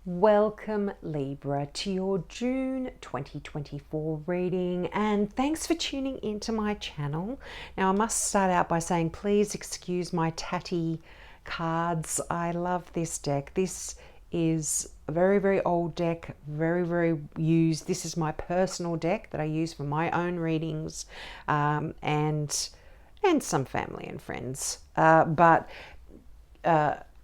Welcome, Libra, to your June 2024 reading, and thanks for tuning into my channel. Now, I must start out by saying please excuse my tatty cards. I love this deck. This is a very, very old deck, very, very used. This is my personal deck that I use for my own readings, and some family and friends.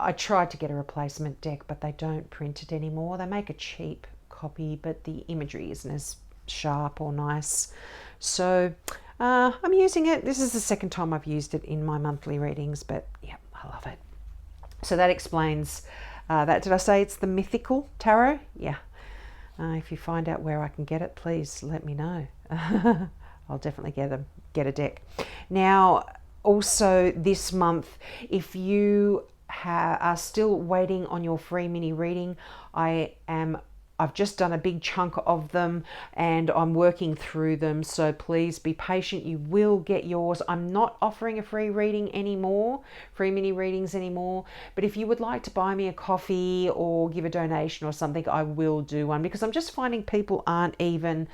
I tried to get a replacement deck, but they don't print it anymore. They make a cheap copy, but the imagery isn't as sharp or nice. So I'm using it. This is the second time I've used it in my monthly readings, but yeah, I love it. So that explains that. Did I say it's the Mythical Tarot? Yeah. If you find out where I can get it, please let me know. I'll definitely get a deck. Now, also this month, if you are still waiting on your free mini reading, I've just done a big chunk of them and I'm working through them, so please be patient. You will get yours. I'm not offering a free reading anymore, free mini readings anymore, but if you would like to buy me a coffee or give a donation or something, I will do one, because I'm just finding people aren't even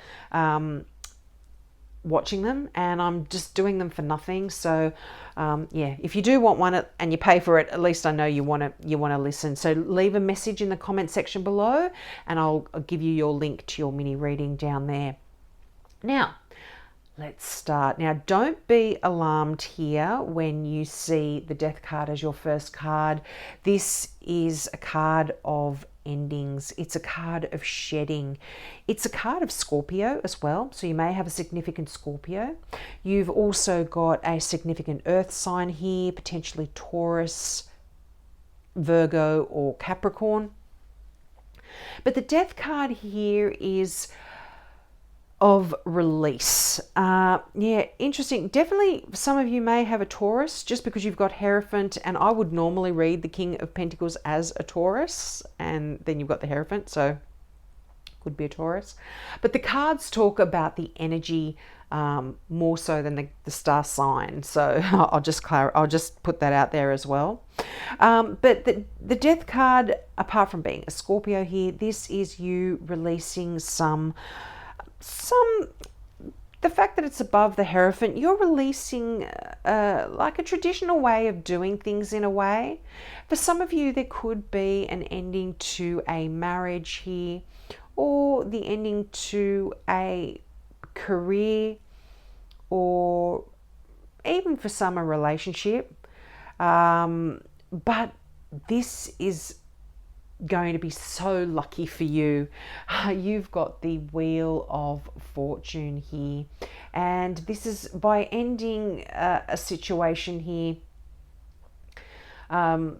watching them, and I'm just doing them for nothing. So yeah, if you do want one and you pay for it, at least I know you want to listen. So leave a message in the comment section below and I'll give you your link to your mini reading down there. Now let's start. Now, don't be alarmed here when you see the Death card as your first card. This is a card of endings. It's a card of shedding. It's a card of Scorpio as well, so you may have a significant Scorpio. You've also got a significant earth sign here, potentially Taurus, Virgo, or Capricorn. But the Death card here is of release. Yeah, interesting. Definitely some of you may have a Taurus just because you've got Hierophant, and I would normally read the King of Pentacles as a Taurus, and then you've got the Hierophant, so could be a Taurus. But the cards talk about the energy more so than the star sign, so I'll just put that out there as well. But the Death card, apart from being a Scorpio here, this is you releasing the fact that it's above the Hierophant, you're releasing like a traditional way of doing things in a way. For some of you, there could be an ending to a marriage here, or the ending to a career, or even for some a relationship. But this is going to be so lucky for you. You've got the Wheel of Fortune here, and this is by ending a situation here. I'm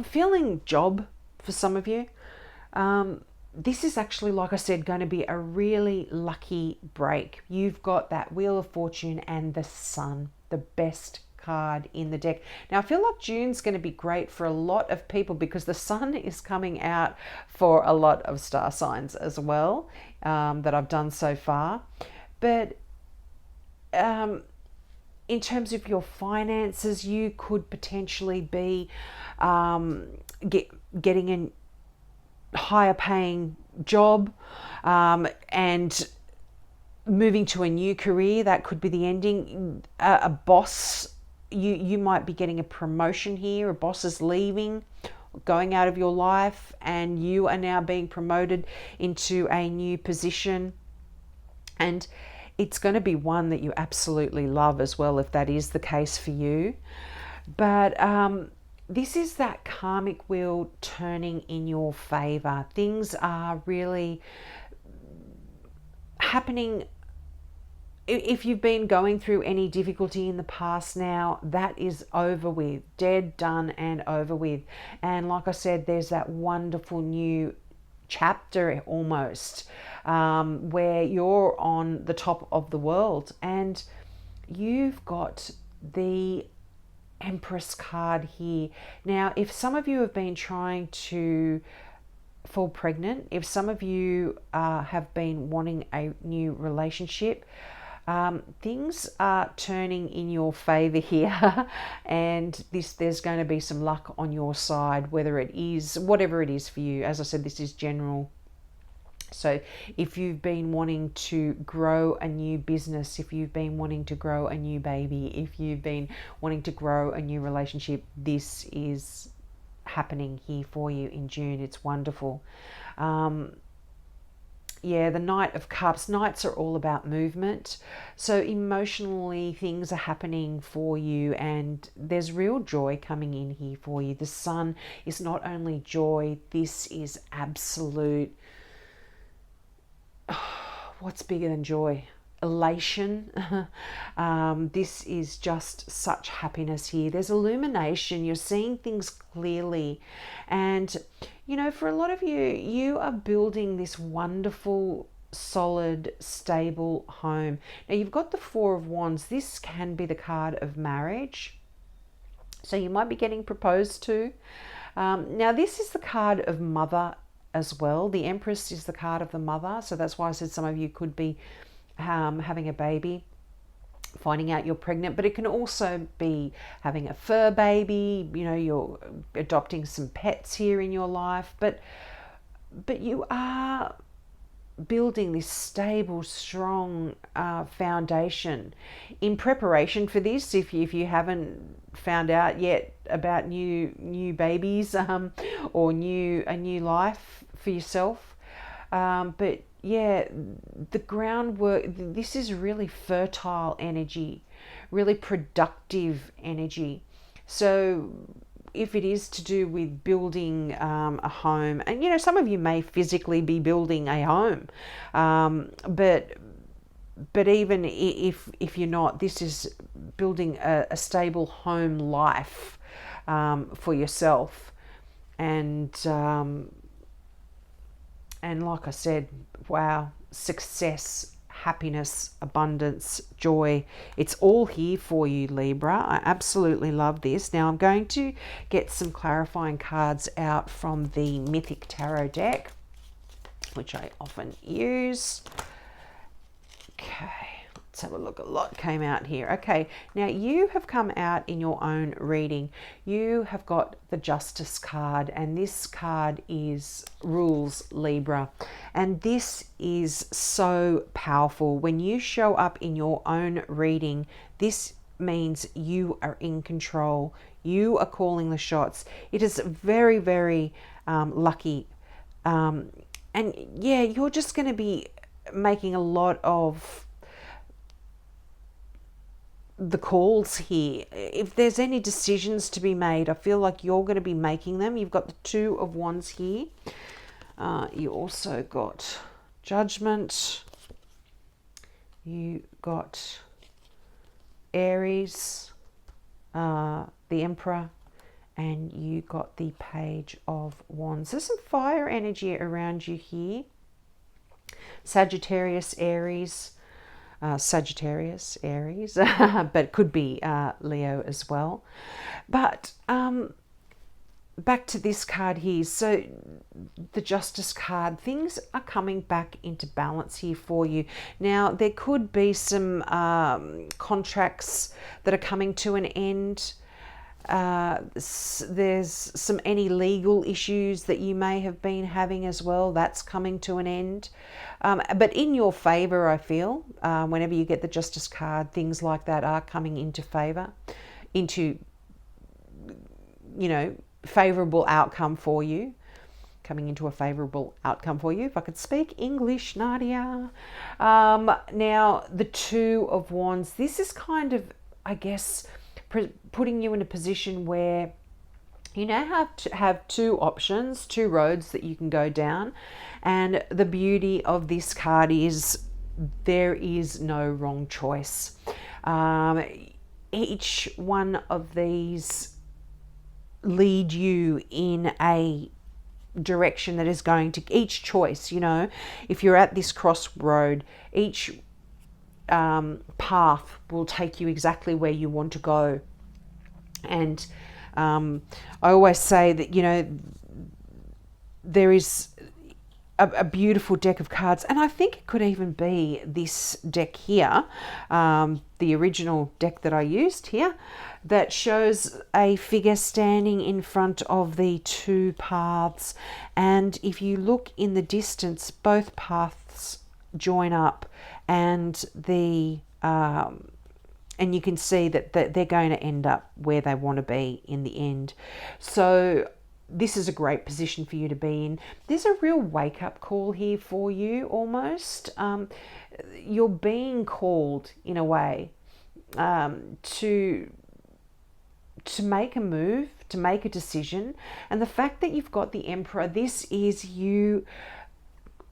feeling job for some of you. This is actually, like I said, going to be a really lucky break. You've got that Wheel of Fortune and the Sun, the best card in the deck. Now, I feel like June's going to be great for a lot of people because the Sun is coming out for a lot of star signs as well, that I've done so far. But in terms of your finances, you could potentially be getting a higher paying job, and moving to a new career. That could be the ending. A boss, you might be getting a promotion here. A boss is leaving, going out of your life, and you are now being promoted into a new position. And it's going to be one that you absolutely love as well, if that is the case for you. But this is that karmic wheel turning in your favor. Things are really happening. If you've been going through any difficulty in the past now, that is over with, dead, done, and over with. And like I said, there's that wonderful new chapter almost, where you're on the top of the world, and you've got the Empress card here. Now, if some of you have been trying to fall pregnant, if some of you have been wanting a new relationship, Things are turning in your favor here, and there's going to be some luck on your side, whether it is whatever it is for you. As I said, this is general. So if you've been wanting to grow a new business, if you've been wanting to grow a new baby, if you've been wanting to grow a new relationship, this is happening here for you in June. It's wonderful. Yeah, the Knight of Cups. Knights are all about movement. So emotionally, things are happening for you, and there's real joy coming in here for you. The Sun is not only joy, this is absolute, what's bigger than joy? Elation. This is just such happiness here. There's illumination. You're seeing things clearly. And, you know, for a lot of you, you are building this wonderful, solid, stable home. Now, you've got the Four of Wands. This can be the card of marriage. So you might be getting proposed to. Now, this is the card of mother as well. The Empress is the card of the mother. So that's why I said some of you could be having a baby, finding out you're pregnant, but it can also be having a fur baby. You know, you're adopting some pets here in your life, but you are building this stable, strong foundation in preparation for this. If you haven't found out yet about new babies or a new life for yourself, but yeah, the groundwork, this is really fertile energy, really productive energy. So if it is to do with building a home, and you know, some of you may physically be building a home, but even if you're not, this is building a stable home life for yourself. And like I said, wow, success, happiness, abundance, joy. It's all here for you, Libra. I absolutely love this. Now I'm going to get some clarifying cards out from the Mythic Tarot deck, which I often use. Okay. Let's have a look. A lot came out here. Okay, now you have come out in your own reading. You have got the Justice card, and this card is rules, Libra. And this is so powerful. When you show up in your own reading, this means you are in control. You are calling the shots. It is very, very lucky. And yeah, you're just going to be making a lot of the calls here. If there's any decisions to be made, I feel like you're going to be making them. You've got the Two of Wands here. You also got Judgment. You got Aries, the Emperor, and you got the Page of Wands. There's some fire energy around you here. Sagittarius, Aries. Sagittarius, Aries, but it could be Leo as well. But back to this card here. So the Justice card, things are coming back into balance here for you. Now, there could be some contracts that are coming to an end. There's some any legal issues that you may have been having as well. That's coming to an end. But in your favor, I feel, whenever you get the Justice card, things like that are coming into favor, into, you know, favorable outcome for you, coming into a favorable outcome for you. If I could speak English, Nadia. Now, the Two of Wands, this is kind of, I guess, putting you in a position where you now have two options, two roads that you can go down. And the beauty of this card is there is no wrong choice. Each one of these lead you in a direction that is going to, each choice, you know, if you're at this crossroad, each path will take you exactly where you want to go. And I always say that, you know, there is a beautiful deck of cards, and I think it could even be this deck here, the original deck that I used here, that shows a figure standing in front of the two paths, and if you look in the distance, both paths join up, and and you can see that they're going to end up where they want to be in the end. So this is a great position for you to be in. There's a real wake-up call here for you, almost. You're being called, in a way, to make a move, to make a decision. And the fact that you've got the Emperor, this is you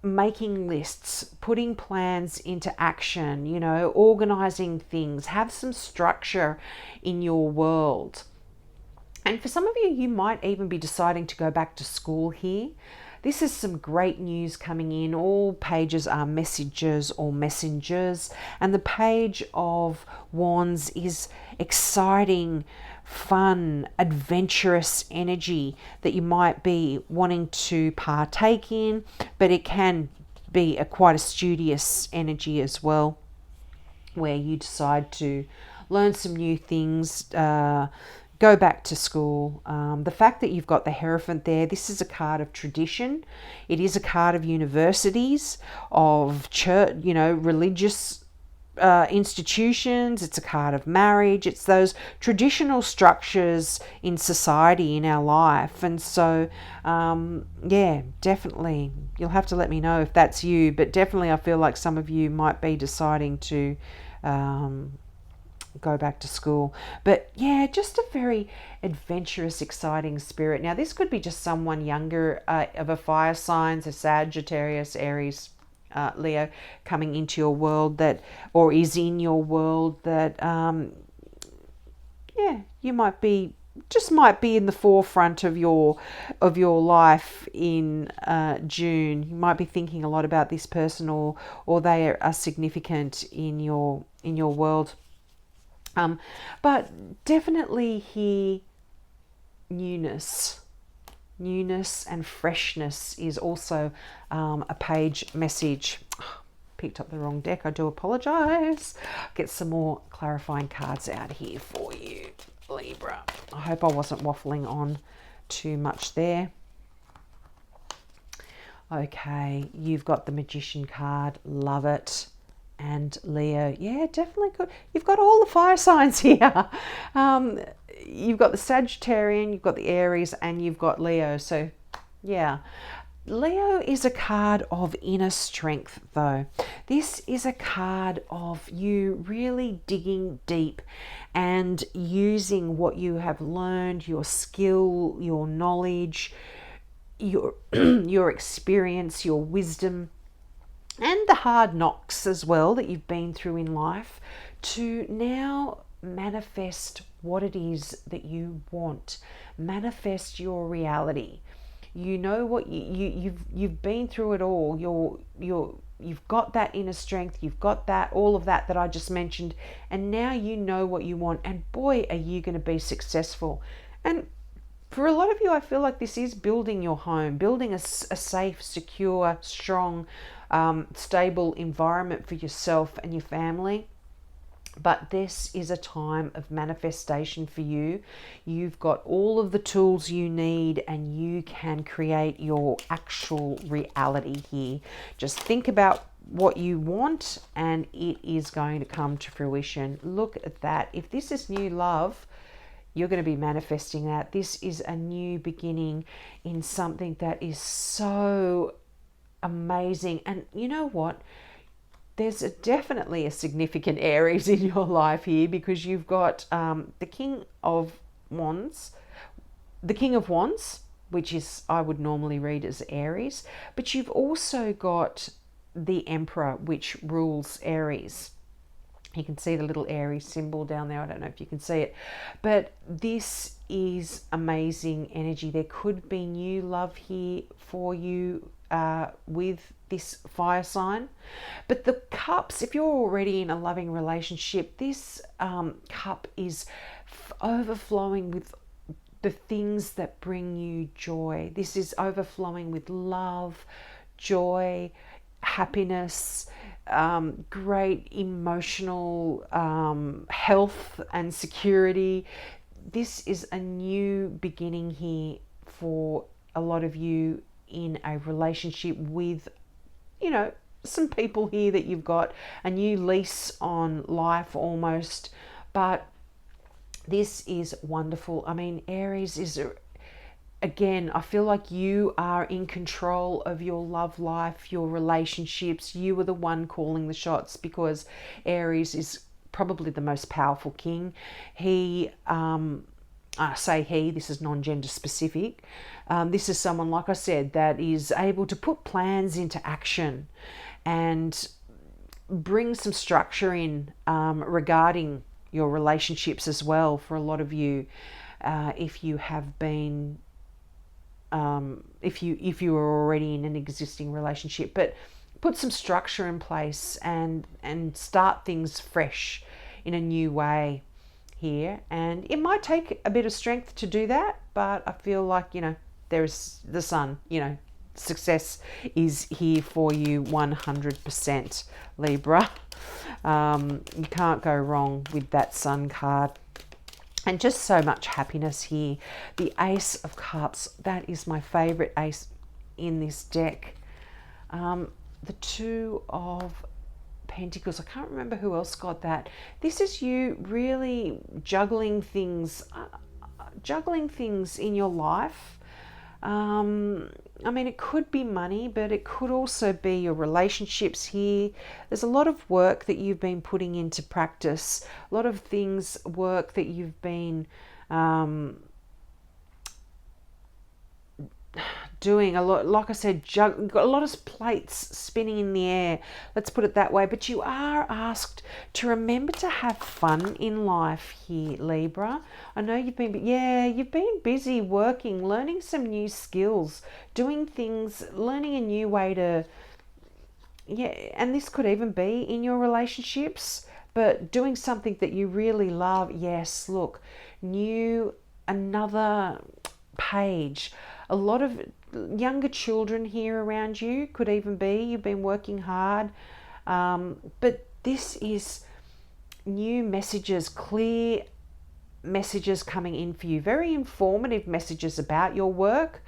making lists, putting plans into action, you know, organizing things, have some structure in your world. And for some of you, you might even be deciding to go back to school here. This is some great news coming in. All pages are messages or messengers. And the Page of Wands is exciting, fun, adventurous energy that you might be wanting to partake in. But it can be quite a studious energy as well, where you decide to learn some new things, go back to school. The fact that you've got the Hierophant there, this is a card of tradition. It is a card of universities, of church, you know, religious institutions. It's a card of marriage. It's those traditional structures in society, in our life. And so, yeah, definitely. You'll have to let me know if that's you. But definitely I feel like some of you might be deciding to go back to school. But yeah, just a very adventurous, exciting spirit. Now this could be just someone younger of a fire sign, so Sagittarius, Aries, Leo, coming into your world, that, or is in your world, that yeah, you might be in the forefront of your life in June. You might be thinking a lot about this person, or they are significant in your world. But definitely here, newness and freshness is also a page message. Picked up the wrong deck, I do apologize. Get some more clarifying cards out here for you, Libra. I hope I wasn't waffling on too much there. Okay, you've got the Magician card, love it. And Leo, yeah, definitely good. You've got all the fire signs here. You've got the Sagittarian, you've got the Aries, and you've got Leo. So, yeah. Leo is a card of inner strength, though. This is a card of you really digging deep and using what you have learned, your skill, your knowledge, your your experience, your wisdom, and the hard knocks as well that you've been through in life, to now manifest what it is that you want. Manifest your reality. You know what you've been through it all. You've got that inner strength. You've got that, all of that I just mentioned, and now you know what you want. And boy, are you going to be successful. And for a lot of you, I feel like this is building your home, building a safe, secure, strong, stable environment for yourself and your family. But this is a time of manifestation for you. You've got all of the tools you need, and you can create your actual reality here. Just think about what you want, and it is going to come to fruition. Look at that. If this is new love, you're going to be manifesting that. This is a new beginning in something that is so amazing. And you know what? There's definitely a significant Aries in your life here, because you've got the King of Wands, which is, I would normally read as Aries, but you've also got the Emperor, which rules Aries. You can see the little Aries symbol down there. I don't know if you can see it, but this is amazing energy. There could be new love here for you with this fire sign. But the cups, if you're already in a loving relationship, this cup is overflowing with the things that bring you joy. This is overflowing with love, joy, happiness, great emotional health and security. This is a new beginning here for a lot of you in a relationship with, some people here that you've got a new lease on life almost. But this is wonderful. I mean, Aries is, again, I feel like you are in control of your love life, your relationships. You are the one calling the shots, because Aries is probably the most powerful king. I say he, this is non-gender specific. This is someone, like I said, that is able to put plans into action and bring some structure in regarding your relationships as well. For a lot of you, if you have been, if you are already in an existing relationship, but put some structure in place and start things fresh in a new way here. And it might take a bit of strength to do that, but I feel like, there's the sun, success is here for you 100%, Libra. You can't go wrong with that sun card. And just so much happiness here. The Ace of Cups, that is my favorite ace in this deck. The Two of Pentacles, I can't remember who else got that. This is you really juggling things in your life. I mean, it could be money, but it could also be your relationships here. There's a lot of work that you've been putting into practice, a lot of work that you've been doing a lot. Like I said, got a lot of plates spinning in the air, let's put it that way. But you are asked to remember to have fun in life here, Libra. I know you've been busy working, learning some new skills, doing things, learning a new way to, and this could even be in your relationships, but doing something that you really love. Yes, look, another page. A lot of younger children here around you, could even be you've been working hard, but this is new messages, clear messages coming in for you, very informative messages about your work.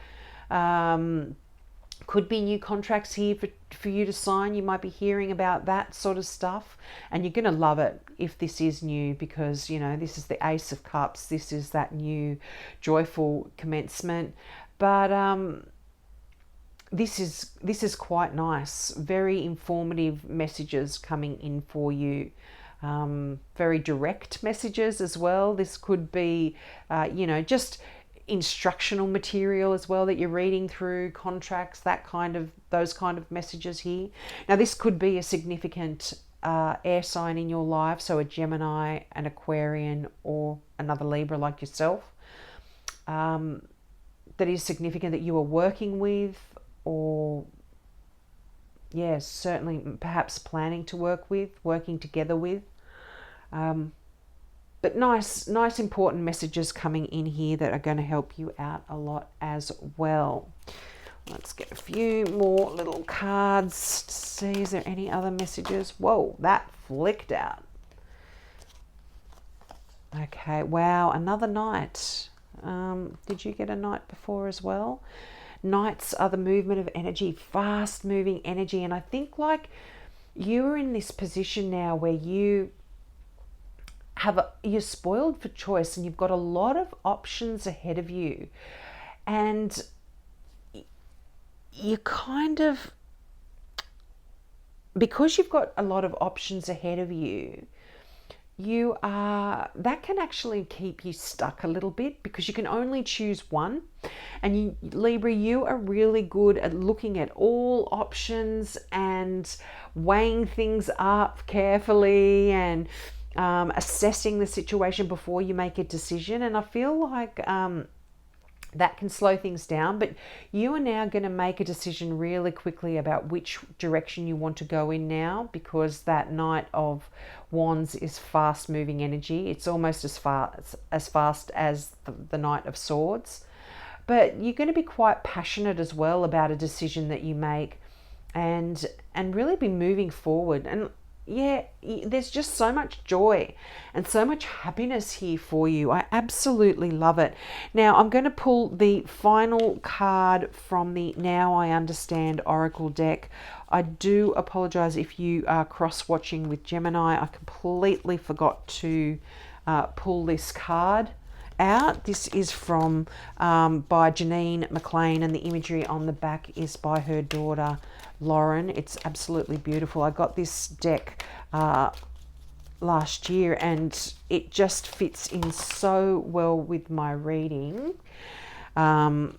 Could be new contracts here for you to sign. You might be hearing about that sort of stuff, and you're going to love it if this is new, because this is the Ace of Cups. This is that new joyful commencement. But this is quite nice. Very informative messages coming in for you. Very direct messages as well. This could be, just instructional material as well that you're reading through, contracts, those kind of messages here. Now, this could be a significant air sign in your life, so a Gemini, an Aquarian, or another Libra like yourself. That is significant that you are working with, or certainly perhaps planning to working together with. But nice important messages coming in here that are going to help you out a lot as well. Let's get a few more little cards to see, is there any other messages? Whoa, that flicked out. Okay, wow, another Knight. Did you get a Knight before as well? Knights are the movement of energy, fast moving energy. And I think like you are in this position now where you're spoiled for choice, and you've got a lot of options ahead of you. And you kind of, because you've got a lot of options ahead of you, that can actually keep you stuck a little bit, because you can only choose one. And Libra, you are really good at looking at all options and weighing things up carefully and assessing the situation before you make a decision. And I feel like that can slow things down, but you are now going to make a decision really quickly about which direction you want to go in now, because that Knight of Wands is fast moving energy. It's almost as fast as the Knight of Swords. But you're going to be quite passionate as well about a decision that you make. and really be moving forward. And yeah, there's just so much joy and so much happiness here for you. I absolutely love it. Now I'm going to pull the final card from the Now I Understand Oracle deck. I do apologize if you are cross-watching with Gemini. I completely forgot to pull this card out. This is from by Janine McLean, and the imagery on the back is by her daughter Lauren. It's absolutely beautiful. I got this deck last year and it just fits in so well with my reading, and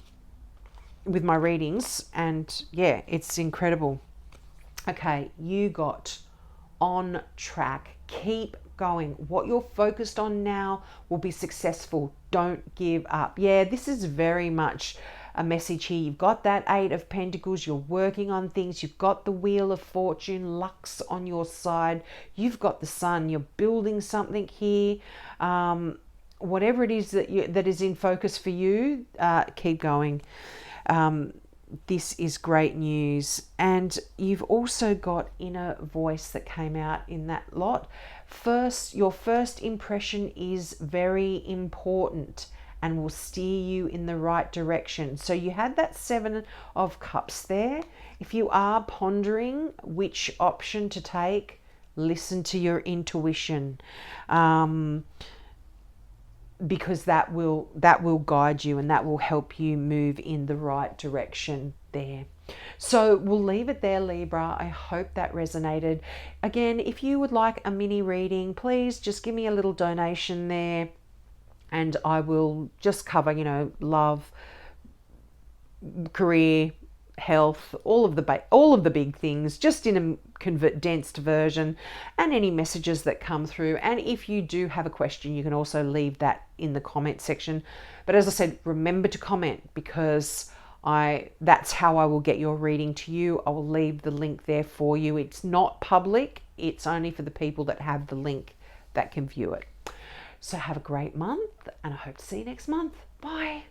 yeah, it's incredible. Okay, you got on track. Keep going. What you're focused on now will be successful. Don't give up. Yeah, this is very much a message here. You've got that Eight of Pentacles. You're working on things. You've got the Wheel of Fortune, luck's on your side. You've got the Sun. You're building something here. Whatever it is that is in focus for you, keep going. This is great news. And you've also got Inner Voice that came out in that lot. Your first impression is very important and will steer you in the right direction. So you had that Seven of Cups there. If you are pondering which option to take, listen to your intuition, because that will guide you and that will help you move in the right direction there. So we'll leave it there, Libra. I hope that resonated. Again, if you would like a mini reading, please just give me a little donation there and I will just cover, love, career, health, all of the big things, just in a condensed version, and any messages that come through. And if you do have a question, you can also leave that in the comment section. But as I said, remember to comment, because that's how I will get your reading to you. I will leave the link there for you. It's not public. It's only for the people that have the link that can view it. So have a great month, and I hope to see you next month. Bye.